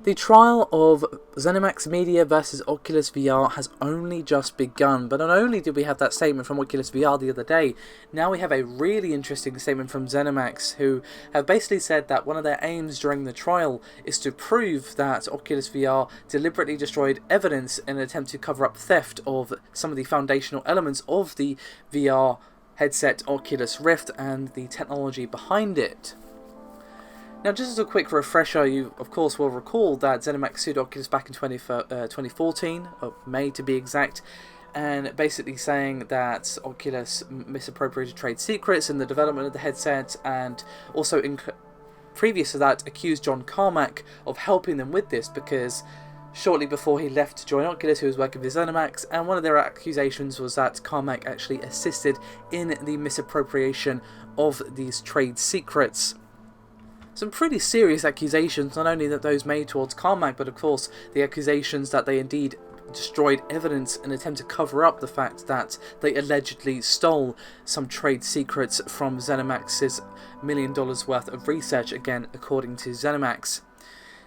The trial of ZeniMax Media versus Oculus VR has only just begun, but not only did we have that statement from Oculus VR the other day, now we have a really interesting statement from ZeniMax, who have basically said that one of their aims during the trial is to prove that Oculus VR deliberately destroyed evidence in an attempt to cover up theft of some of the foundational elements of the VR headset Oculus Rift and the technology behind it. Now, just as a quick refresher, you of course will recall that ZeniMax sued Oculus back in 2014, or May to be exact, and basically saying that Oculus misappropriated trade secrets in the development of the headset, and also previous to that accused John Carmack of helping them with this, because shortly before he left to join Oculus, he was working with ZeniMax, and one of their accusations was that Carmack actually assisted in the misappropriation of these trade secrets. Some pretty serious accusations, not only that those made towards Carmack, but of course the accusations that they indeed destroyed evidence in an attempt to cover up the fact that they allegedly stole some trade secrets from ZeniMax's $1 million worth of research, again according to ZeniMax.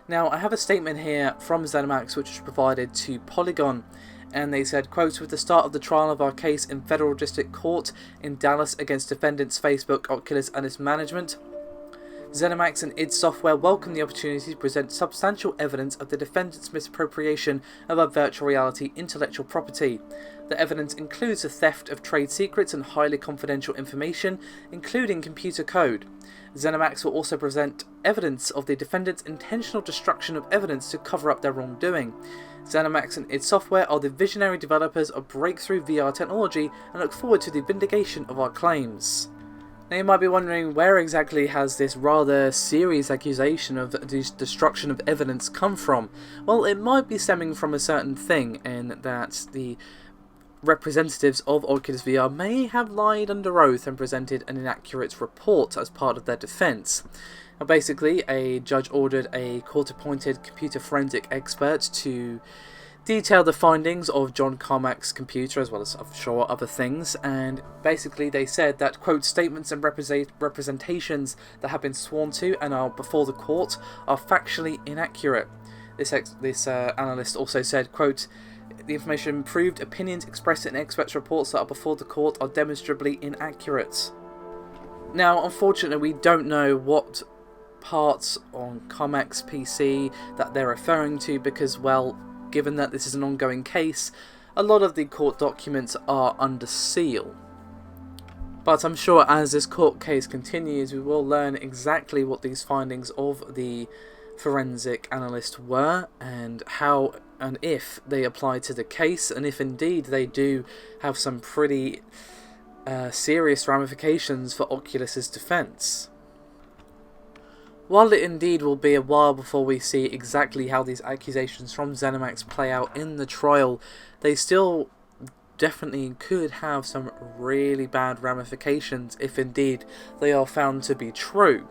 Now, I have a statement here from ZeniMax which was provided to Polygon, and they said, quote, "With the start of the trial of our case in Federal District Court in Dallas against defendants Facebook, Oculus and its management, ZeniMax and id Software welcome the opportunity to present substantial evidence of the defendant's misappropriation of our virtual reality intellectual property. The evidence includes the theft of trade secrets and highly confidential information, including computer code. ZeniMax will also present evidence of the defendant's intentional destruction of evidence to cover up their wrongdoing. ZeniMax and id Software are the visionary developers of breakthrough VR technology and look forward to the vindication of our claims." Now, you might be wondering, where exactly has this rather serious accusation of the destruction of evidence come from? Well, it might be stemming from a certain thing, in that the representatives of Oculus VR may have lied under oath and presented an inaccurate report as part of their defense. Now, basically, a judge ordered a court-appointed computer forensic expert to detail the findings of John Carmack's computer, as well as, I'm sure, other things, and basically they said that, quote, "statements and representations that have been sworn to and are before the court are factually inaccurate." This analyst also said, quote, "The information proved opinions expressed in experts' reports that are before the court are demonstrably inaccurate." Now, unfortunately, we don't know what parts on Carmack's PC that they're referring to, because, well, given that this is an ongoing case, a lot of the court documents are under seal. But I'm sure as this court case continues, we will learn exactly what these findings of the forensic analyst were, and how and if they apply to the case, and if indeed they do have some pretty serious ramifications for Oculus's defense. While it indeed will be a while before we see exactly how these accusations from ZeniMax play out in the trial, they still definitely could have some really bad ramifications if indeed they are found to be true.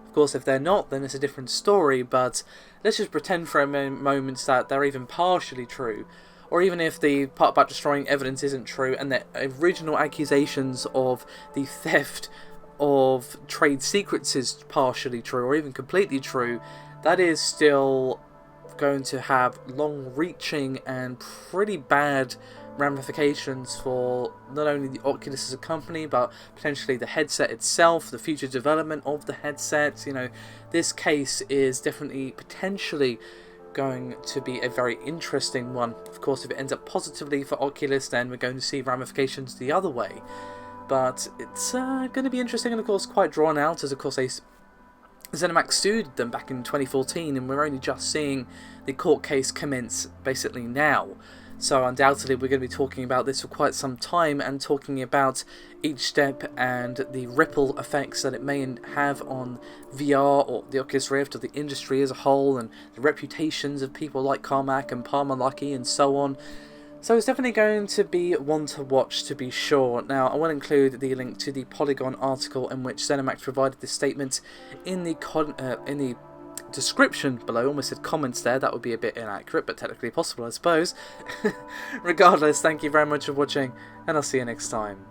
Of course, if they're not, then it's a different story, but let's just pretend for a moment that they're even partially true. Or even if the part about destroying evidence isn't true, and the original accusations of the theft of trade secrets is partially true, or even completely true, that is still going to have long-reaching and pretty bad ramifications for not only the Oculus as a company, but potentially the headset itself, the future development of the headset. You know, this case is definitely potentially going to be a very interesting one. Of course, if it ends up positively for Oculus, then we're going to see ramifications the other way. But it's going to be interesting, and of course quite drawn out, as of course ZeniMax sued them back in 2014, and we're only just seeing the court case commence basically now. So undoubtedly we're going to be talking about this for quite some time, and talking about each step and the ripple effects that it may have on VR or the Oculus Rift or the industry as a whole, and the reputations of people like Carmack and Palmer Luckey and so on. So it's definitely going to be one to watch, to be sure. Now, I will include the link to the Polygon article in which ZeniMax provided this statement in the description below. I almost said comments there, that would be a bit inaccurate, but technically possible, I suppose. Regardless, thank you very much for watching, and I'll see you next time.